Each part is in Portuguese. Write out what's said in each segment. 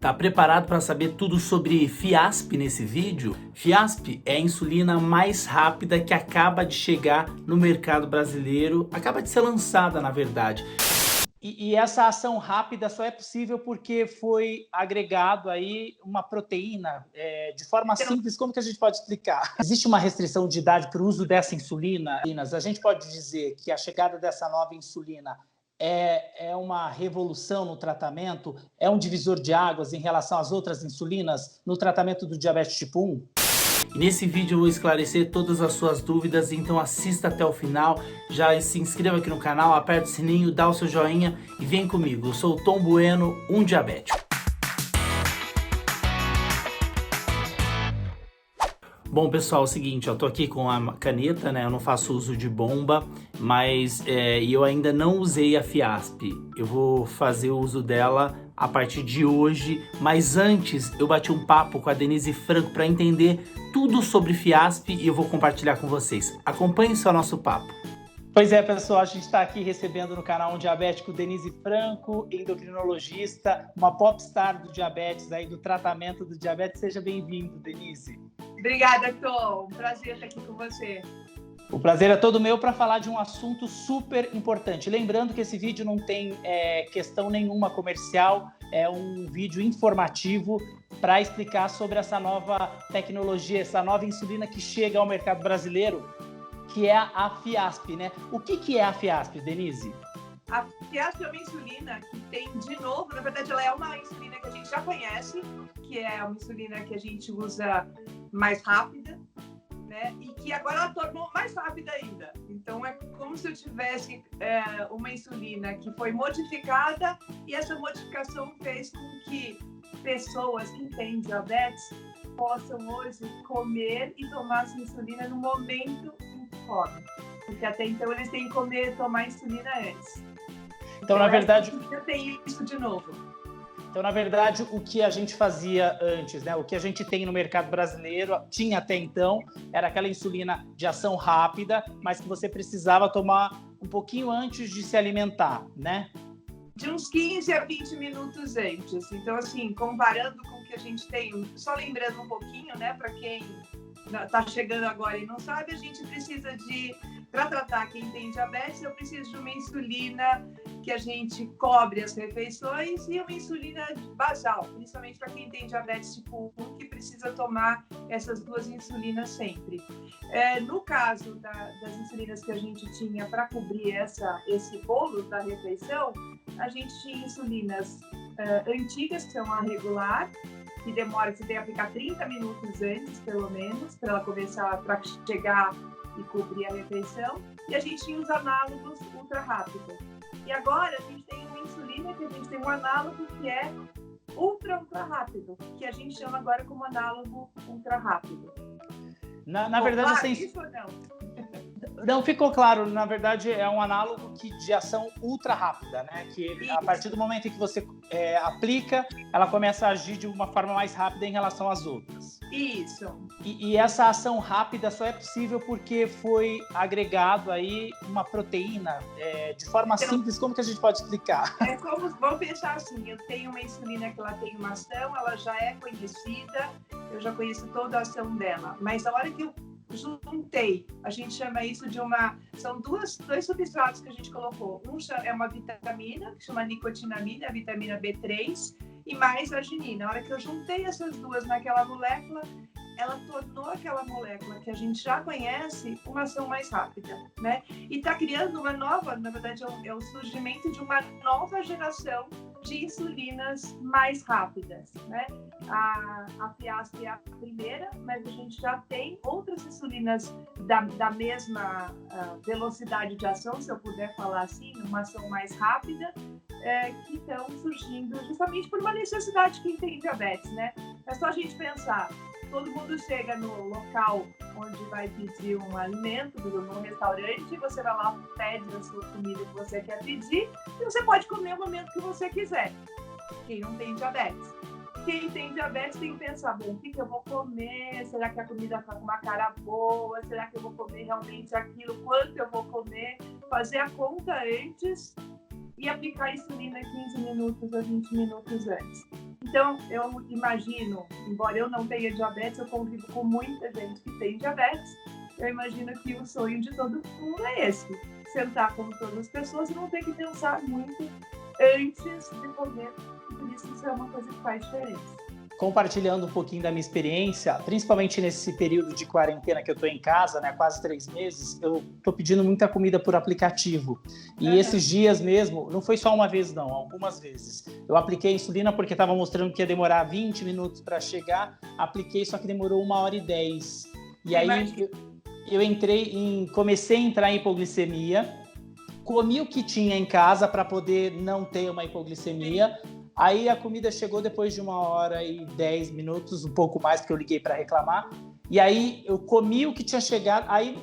Tá preparado para saber tudo sobre Fiasp nesse vídeo? Fiasp é a insulina mais rápida que acaba de chegar no mercado brasileiro, acaba de ser lançada, na verdade. E essa ação rápida só é possível porque foi agregado aí uma proteína de forma simples. Como que a gente pode explicar? Existe uma restrição de idade para o uso dessa insulina. A gente pode dizer que a chegada dessa nova insulina é uma revolução no tratamento, é um divisor de águas em relação às outras insulinas no tratamento do diabetes tipo 1? E nesse vídeo eu vou esclarecer todas as suas dúvidas, então assista até o final, já se inscreva aqui no canal, aperta o sininho, dá o seu joinha e vem comigo. Eu sou o Tom Bueno, um diabético. Bom, pessoal, é o seguinte, eu tô aqui com a caneta, né? Eu não faço uso de bomba, mas eu ainda não usei a Fiasp. Eu vou fazer o uso dela a partir de hoje, mas antes eu bati um papo com a Denise Franco para entender tudo sobre Fiasp e eu vou compartilhar com vocês. Acompanhe só nosso papo. Pois é, pessoal, a gente está aqui recebendo no canal Um Diabético Denise Franco, endocrinologista, uma popstar do diabetes, aí do tratamento do diabetes. Seja bem-vindo, Denise. Obrigada, Tom. Prazer estar aqui com você. O prazer é todo meu para falar de um assunto super importante. Lembrando que esse vídeo não tem questão nenhuma comercial, é um vídeo informativo para explicar sobre essa nova tecnologia, essa nova insulina que chega ao mercado brasileiro, que é a Fiasp, né? O que é a Fiasp, Denise? A Fiasp é uma insulina que tem, de novo, na verdade ela é uma insulina que a gente já conhece, que é uma insulina que a gente usa mais rápida, né? E que agora ela tornou mais rápida ainda. Então é como se eu tivesse uma insulina que foi modificada e essa modificação fez com que pessoas que têm diabetes possam hoje comer e tomar essa insulina no momento em que comem. Porque até então eles têm que comer e tomar insulina antes. Então, na verdade, tem isso de novo. Então, na verdade, o que a gente fazia antes, né? O que a gente tem no mercado brasileiro, tinha até então, era aquela insulina de ação rápida, mas que você precisava tomar um pouquinho antes de se alimentar, né? De uns 15 a 20 minutos antes. Então, assim, comparando com o que a gente tem, só lembrando um pouquinho, né, para quem está chegando agora e não sabe, a gente precisa para tratar quem tem diabetes, eu preciso de uma insulina que a gente cobre as refeições e uma insulina basal, principalmente para quem tem diabetes tipo 1, que precisa tomar essas duas insulinas sempre. No caso das insulinas que a gente tinha para cobrir esse bolo da refeição, a gente tinha insulinas antigas, que são a regular, que demora, você tem que aplicar 30 minutos antes, pelo menos, para ela começar, para chegar e cobrir a refeição. E a gente tinha os análogos ultra rápidos. E agora a gente tem uma insulina que a gente tem um análogo que é ultra rápido, que a gente chama agora como análogo ultra rápido. Na verdade, claro, isso ou não? Não ficou claro. Na verdade, é um análogo de ação ultra rápida, né? Que a partir do momento em que você aplica, ela começa a agir de uma forma mais rápida em relação às outras. Isso. E essa ação rápida só é possível porque foi agregado aí uma proteína de forma simples. Como que a gente pode explicar? Vamos pensar assim, eu tenho uma insulina que ela tem uma ação, ela já é conhecida, eu já conheço toda a ação dela, mas a hora que eu juntei, a gente chama isso de são dois substratos que a gente colocou. Um é uma vitamina, que chama nicotinamida, a vitamina B3, e mais arginina. A hora que eu juntei essas duas naquela molécula, ela tornou aquela molécula que a gente já conhece uma ação mais rápida, né? E está criando uma nova, na verdade é o surgimento de uma nova geração de insulinas mais rápidas, né? A Fiasp é a primeira, mas a gente já tem outras insulinas da mesma velocidade de ação, se eu puder falar assim, uma ação mais rápida, que estão surgindo justamente por uma necessidade que tem diabetes, né? É só a gente pensar, todo mundo chega no local onde vai pedir um alimento, num restaurante, você vai lá, pede a sua comida que você quer pedir e você pode comer o momento que você quiser. Quem não tem diabetes. Quem tem diabetes tem que pensar, bom, o que eu vou comer? Será que a comida está com uma cara boa? Será que eu vou comer realmente aquilo? Quanto eu vou comer? Fazer a conta antes e aplicar a insulina 15 minutos a 20 minutos antes. Então, eu imagino, embora eu não tenha diabetes, eu convivo com muita gente que tem diabetes, eu imagino que o sonho de todo mundo é esse, sentar com todas as pessoas e não ter que pensar muito antes de comer, por isso é uma coisa que faz diferença. Compartilhando um pouquinho da minha experiência, principalmente nesse período de quarentena que eu estou em casa, né, quase 3 meses, eu estou pedindo muita comida por aplicativo. E esses dias mesmo, não foi só uma vez não, algumas vezes. Eu apliquei insulina porque estava mostrando que ia demorar 20 minutos para chegar, apliquei, só que demorou 1h10. E aí comecei a entrar em hipoglicemia, comi o que tinha em casa para poder não ter uma hipoglicemia. Aí a comida chegou depois de 1h10, um pouco mais, porque eu liguei para reclamar. E aí eu comi o que tinha chegado, aí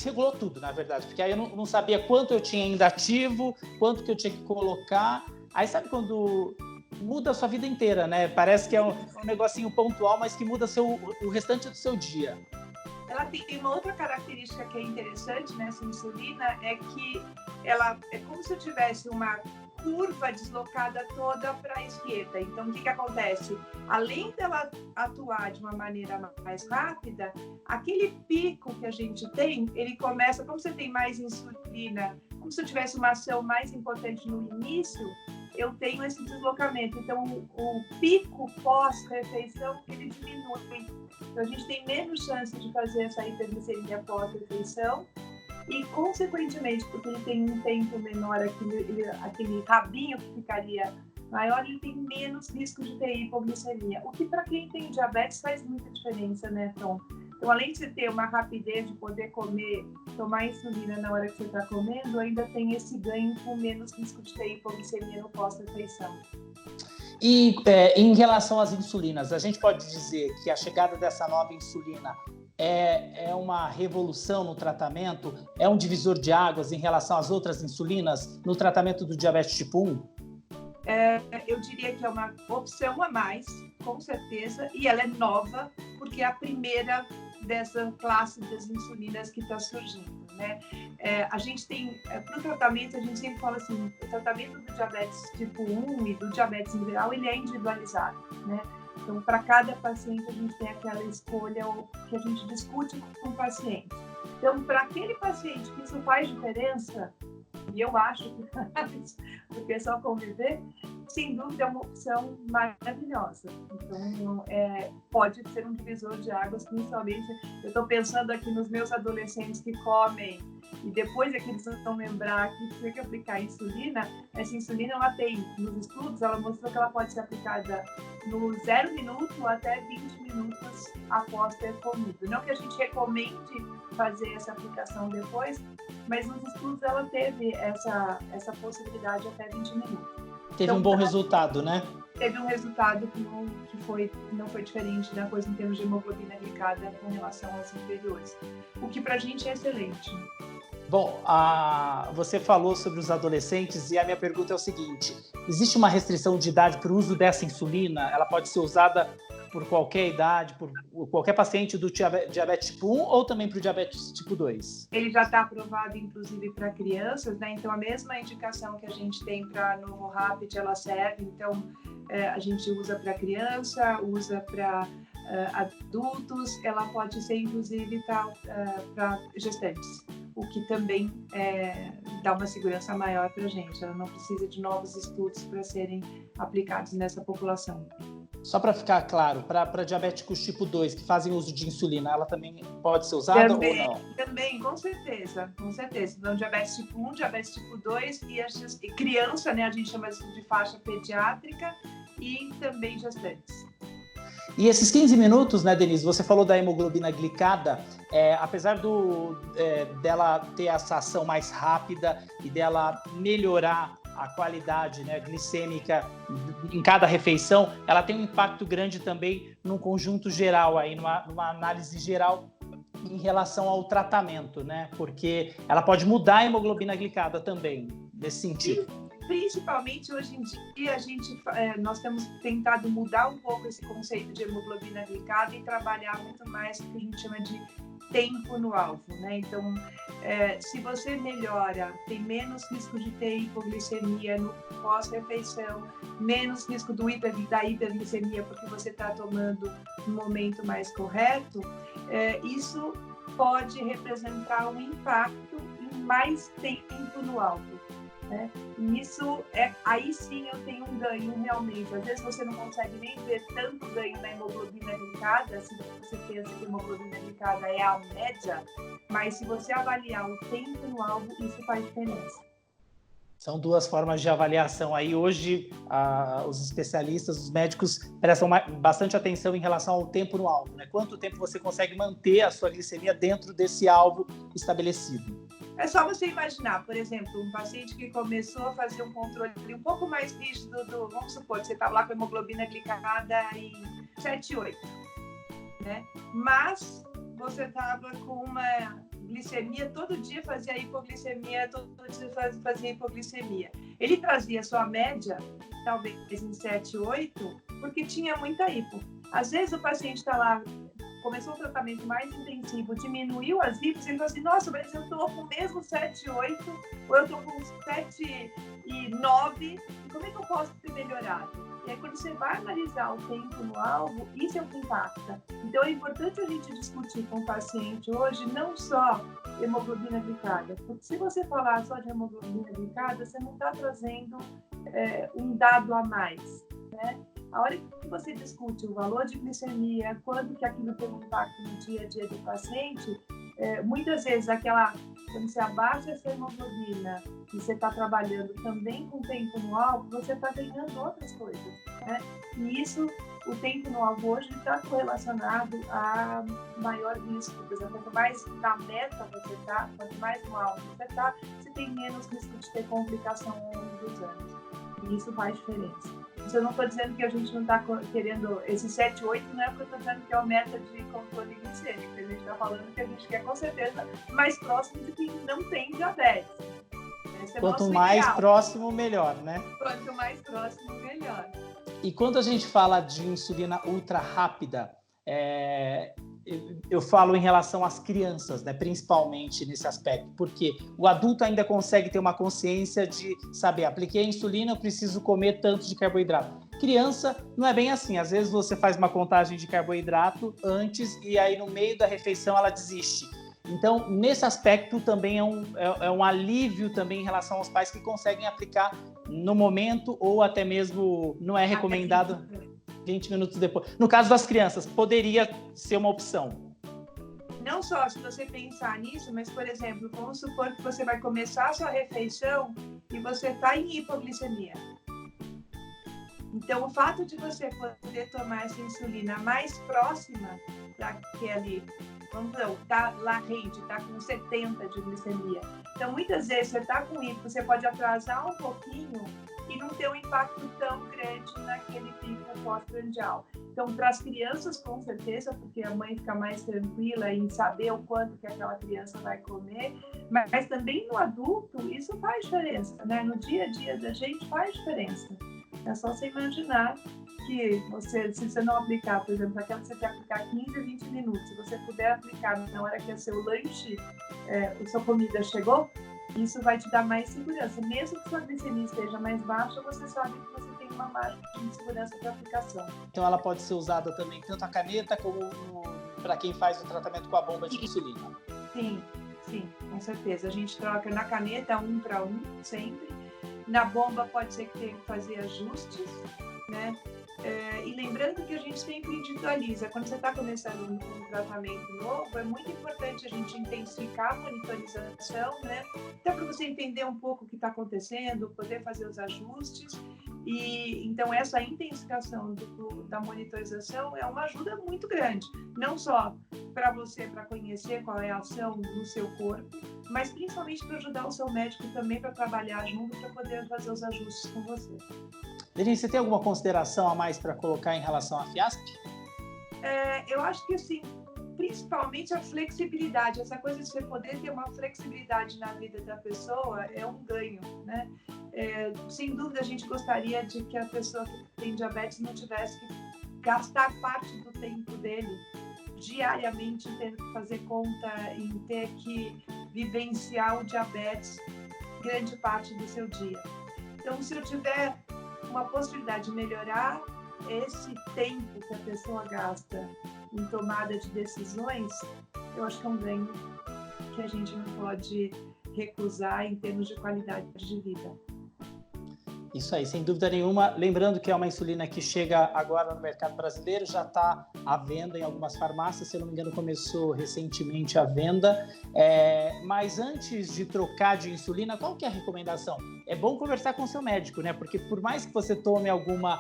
regulou tudo, na verdade, porque aí eu não sabia quanto eu tinha ainda ativo, quanto que eu tinha que colocar. Aí sabe quando muda a sua vida inteira, né? Parece que é um negocinho pontual, mas que muda o restante do seu dia. Ela tem uma outra característica que é interessante nessa insulina, é que ela é como se eu tivesse uma curva deslocada toda para a esquerda. Então, o que acontece? Além dela atuar de uma maneira mais rápida, aquele pico que a gente tem, ele começa, como você tem mais insulina, como se eu tivesse uma ação mais importante no início, eu tenho esse deslocamento. Então, o pico pós-refeição, ele diminui. Então, a gente tem menos chance de fazer essa hiperglicemia pós-refeição e, consequentemente, porque ele tem um tempo menor, aquele rabinho que ficaria maior, ele tem menos risco de ter hipoglicemia. O que, para quem tem diabetes, faz muita diferença, né, Tom? Então, além de você ter uma rapidez de poder comer, tomar insulina na hora que você está comendo, ainda tem esse ganho com menos risco de ter hipoglicemia no pós-refeição. E em relação às insulinas, a gente pode dizer que a chegada dessa nova insulina é uma revolução no tratamento? É um divisor de águas em relação às outras insulinas no tratamento do diabetes tipo 1? Eu diria que é uma opção a mais, com certeza, e ela é nova, porque é a primeira dessa classe das insulinas que está surgindo, né? A gente tem, para o tratamento, a gente sempre fala assim, o tratamento do diabetes tipo 1 e do diabetes em geral, ele é individualizado, né? Então, para cada paciente, a gente tem aquela escolha que a gente discute com o paciente. Então, para aquele paciente que isso faz diferença, e eu acho que faz, porque é só conviver, sem dúvida é uma opção maravilhosa. Então, pode ser um divisor de águas, principalmente, eu estou pensando aqui nos meus adolescentes que comem, e depois é que eles vão lembrar que tem que aplicar insulina. Essa insulina, ela tem, nos estudos, ela mostrou que ela pode ser aplicada no 0 minuto até 20 minutos após ter comido. Não que a gente recomende fazer essa aplicação depois, mas nos estudos ela teve essa possibilidade até 20 minutos. Teve então, um bom resultado, né? Teve um resultado que não foi diferente da coisa em termos de hemoglobina glicada com relação aos inferiores, o que pra gente é excelente. Bom, você falou sobre os adolescentes e a minha pergunta é o seguinte: existe uma restrição de idade para o uso dessa insulina? Ela pode ser usada por qualquer idade, por qualquer paciente do diabetes tipo 1 ou também para o diabetes tipo 2? Ele já está aprovado, inclusive, para crianças, né? Então, a mesma indicação que a gente tem para Novo Rapid, ela serve. Então, a gente usa para criança, usa para adultos, ela pode ser, inclusive, para gestantes, o que também dá uma segurança maior para a gente. Ela não precisa de novos estudos para serem aplicados nessa população. Só para ficar claro, para diabéticos tipo 2 que fazem uso de insulina, ela também pode ser usada também, ou não? Também, com certeza. Então, diabetes tipo 1, diabetes tipo 2 e criança, né? A gente chama isso de faixa pediátrica e também gestantes. E esses 15 minutos, né, Denise, você falou da hemoglobina glicada, apesar dela ter essa ação mais rápida e dela melhorar a qualidade, né, glicêmica em cada refeição, ela tem um impacto grande também num conjunto geral, aí, numa análise geral em relação ao tratamento, né? Porque ela pode mudar a hemoglobina glicada também, nesse sentido. Principalmente hoje em dia, nós temos tentado mudar um pouco esse conceito de hemoglobina glicada e trabalhar muito mais o que a gente chama de tempo no alvo, né? Então, se você melhora, tem menos risco de ter hipoglicemia no pós-refeição, menos risco da hiperglicemia, porque você está tomando no momento mais correto, isso pode representar um impacto em mais tempo no alvo, né? E isso, aí sim eu tenho um ganho realmente. Às vezes você não consegue nem ver tanto ganho na hemoglobina glicada, se você pensa que a hemoglobina glicada é a média, mas se você avaliar o tempo no alvo, isso faz diferença. São duas formas de avaliação. Aí hoje os especialistas, os médicos prestam bastante atenção em relação ao tempo no alvo, né? Quanto tempo você consegue manter a sua glicemia dentro desse alvo estabelecido? É só você imaginar, por exemplo, um paciente que começou a fazer um controle um pouco mais rígido vamos supor que você estava lá com a hemoglobina glicada em 7,8, né? Mas você estava com uma glicemia, todo dia fazia hipoglicemia, todo dia fazia hipoglicemia. Ele trazia sua média, talvez em 7,8, porque tinha muita hipo. Às vezes o paciente está lá, começou um tratamento mais intensivo, diminuiu as hipos, ele falou assim, nossa, mas eu estou com o mesmo 7,8, ou eu estou com 7,9, como é que eu posso ter melhorado? E aí, quando você vai analisar o tempo no alvo, isso é o que impacta. Então, é importante a gente discutir com o paciente hoje, não só hemoglobina glicada, porque se você falar só de hemoglobina glicada, você não está trazendo um dado a mais, né? A hora que você discute o valor de glicemia, quando que aquilo tem um impacto no dia a dia do paciente, muitas vezes quando você abaixa essa hemoglobina e você está trabalhando também com tempo no alvo, você está ganhando outras coisas, né? E isso, o tempo no alvo hoje está correlacionado a maior risco. Por exemplo, quanto mais na meta você está, quanto mais no alvo você está, você tem menos risco de ter complicação ao longo dos anos. E isso faz diferença. Eu não estou dizendo que a gente não está querendo esse 7,8, não é porque eu estou dizendo que é a meta de controle glicêmico. A gente está falando que a gente quer, com certeza, mais próximo de quem não tem diabetes. Quanto mais próximo, melhor, né? Quanto mais próximo, melhor. E quando a gente fala de insulina ultra rápida, eu falo em relação às crianças, né, principalmente nesse aspecto, porque o adulto ainda consegue ter uma consciência de saber, apliquei a insulina, eu preciso comer tanto de carboidrato. Criança não é bem assim, às vezes você faz uma contagem de carboidrato antes e aí no meio da refeição ela desiste. Então, nesse aspecto também é um alívio também em relação aos pais que conseguem aplicar no momento ou até mesmo não é recomendado 20 minutos depois. No caso das crianças, poderia ser uma opção. Não só se você pensar nisso, mas, por exemplo, vamos supor que você vai começar a sua refeição e você está em hipoglicemia. Então, o fato de você poder tomar essa insulina mais próxima daquele, vamos dizer, tá lá rente, está com 70 de glicemia. Então, muitas vezes você está com hipo, você pode atrasar um pouquinho e não ter um impacto tão grande naquele pico pós-prandial. Então, para as crianças, com certeza, porque a mãe fica mais tranquila em saber o quanto que aquela criança vai comer, mas também no adulto, isso faz diferença, né? No dia a dia da gente faz diferença. É só você imaginar que se você não aplicar, por exemplo, aquela que você quer aplicar 15 a 20 minutos, se você puder aplicar na hora que é seu lanche, a sua comida chegou, isso vai te dar mais segurança. Mesmo que sua glicemia esteja mais baixa, você sabe que você tem uma margem de segurança para aplicação. Então ela pode ser usada também tanto a caneta como para quem faz o tratamento com a bomba de insulina. Sim, com certeza. A gente troca na caneta 1 para 1 sempre. Na bomba pode ser que tenha que fazer ajustes, né? E lembrando que a gente sempre individualiza. Quando você está começando um tratamento novo, é muito importante a gente intensificar a monitorização, né? Até para você entender um pouco o que está acontecendo, poder fazer os ajustes. E então essa intensificação da monitorização é uma ajuda muito grande, não só para você, para conhecer qual é a ação no seu corpo, mas principalmente para ajudar o seu médico também para trabalhar junto, para poder fazer os ajustes com você. Denise, você tem alguma consideração a mais para colocar em relação à FIASP? Eu acho que assim, principalmente a flexibilidade, essa coisa de você poder ter uma flexibilidade na vida da pessoa é um ganho, né? Sem dúvida a gente gostaria de que a pessoa que tem diabetes não tivesse que gastar parte do tempo dele diariamente ter que fazer conta, em ter que vivenciar o diabetes grande parte do seu dia. Então, se eu tiver uma possibilidade de melhorar esse tempo que a pessoa gasta em tomada de decisões, eu acho que é um ganho que a gente não pode recusar em termos de qualidade de vida. Isso aí, sem dúvida nenhuma. Lembrando que é uma insulina que chega agora no mercado brasileiro, já está à venda em algumas farmácias, se eu não me engano começou recentemente a venda. Mas antes de trocar de insulina, qual que é a recomendação? É bom conversar com o seu médico, né? Porque por mais que você tome alguma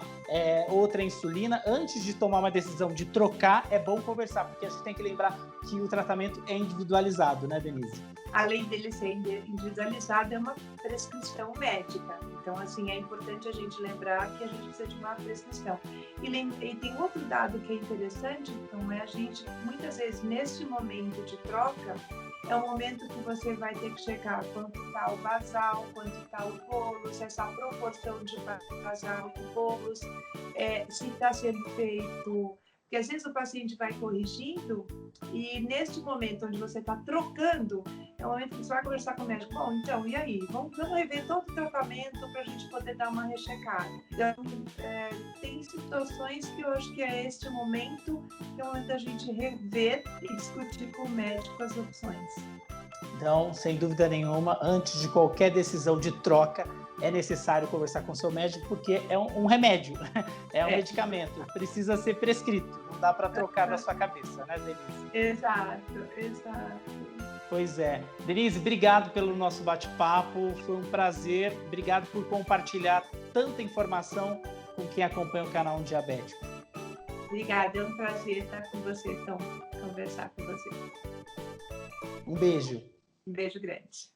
outra insulina, antes de tomar uma decisão de trocar, é bom conversar, porque a gente tem que lembrar que o tratamento é individualizado, né, Denise? Além dele ser individualizado, é uma prescrição médica. Então, assim, é importante a gente lembrar que a gente precisa de uma prescrição. E tem outro dado que é interessante, então, a gente, muitas vezes, neste momento de troca, é o momento que você vai ter que checar quanto está o basal, quanto está o bolus, essa proporção de basal e bolus, se está sendo feito... Porque às vezes o paciente vai corrigindo e neste momento onde você está trocando, é o momento que você vai conversar com o médico. Bom, então, e aí? Vamos rever todo o tratamento para a gente poder dar uma rechecada. Então, tem situações que eu acho que é este momento que é o momento da gente rever e discutir com o médico as opções. Então, sem dúvida nenhuma, antes de qualquer decisão de troca, é necessário conversar com o seu médico, porque é um remédio, é um medicamento, precisa ser prescrito, não dá para trocar da sua cabeça, né, Denise? Exato. Pois é. Denise, obrigado pelo nosso bate-papo, foi um prazer, obrigado por compartilhar tanta informação com quem acompanha o canal Diabético. Obrigada, é um prazer estar com você, então, conversar com você. Um beijo. Um beijo grande.